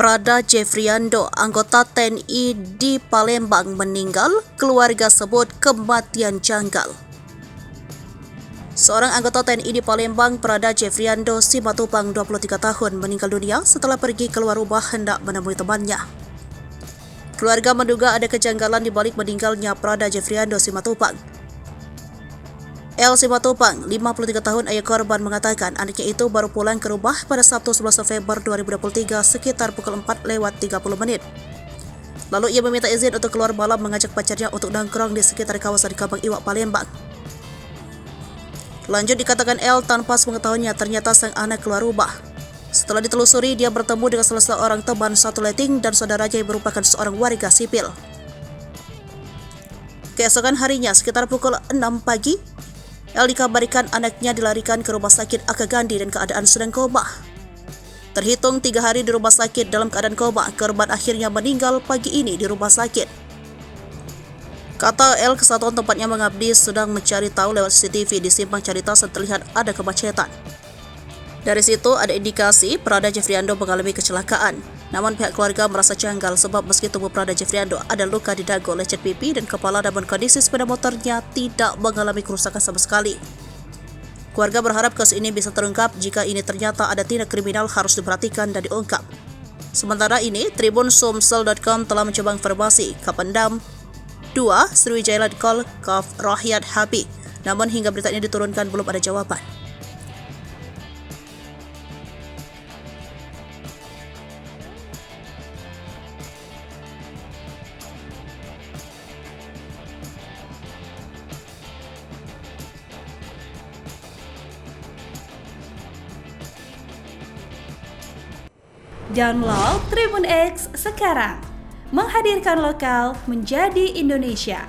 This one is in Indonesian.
Prada Jeffriando, anggota TNI di Palembang meninggal, keluarga sebut kematian janggal. Seorang anggota TNI di Palembang, Prada Jeffriando Simatupang, 23 tahun, meninggal dunia setelah pergi keluar rumah hendak menemui temannya. Keluarga menduga ada kejanggalan di balik meninggalnya Prada Jeffriando Simatupang. L. Simatupang, 53 tahun, ayah korban, mengatakan anaknya itu baru pulang ke rumah pada Sabtu 11 November 2023 sekitar pukul 4:30. Lalu ia meminta izin untuk keluar malam mengajak pacarnya untuk nongkrong di sekitar kawasan Kampung Iwak, Palembang. Lanjut dikatakan L tanpa sepengetahuannya ternyata sang anak keluar rumah. Setelah ditelusuri, dia bertemu dengan salah seorang teman satu letting dan saudaranya yang merupakan seorang warga sipil. Keesokan harinya sekitar pukul 6 pagi, L dikabarkan anaknya dilarikan ke rumah sakit Aka Gandhi dan keadaan sedang koma. Terhitung 3 hari di rumah sakit dalam keadaan koma, korban akhirnya meninggal pagi ini di rumah sakit. Kata L, kesatuan tempatnya mengabdi sedang mencari tahu lewat CCTV di Simpang Caritas dan terlihat ada kemacetan. Dari situ ada indikasi Prada Jeffriando mengalami kecelakaan. Namun pihak keluarga merasa janggal sebab meski tubuh Prada Jeffriando ada luka di dagu, lecet pipi, dan kepala, namun kondisi sepeda motornya tidak mengalami kerusakan sama sekali. Keluarga berharap kasus ini bisa terungkap. Jika ini ternyata ada tindak kriminal harus diperhatikan dan diungkap. Sementara ini, Tribun Sumsel.com telah mencoba informasi Kapendam 2 Sriwijaya Letkol Kaf Rahyat Habi. Namun hingga berita ini diturunkan belum ada jawaban. Download Tribun X sekarang, menghadirkan lokal menjadi Indonesia.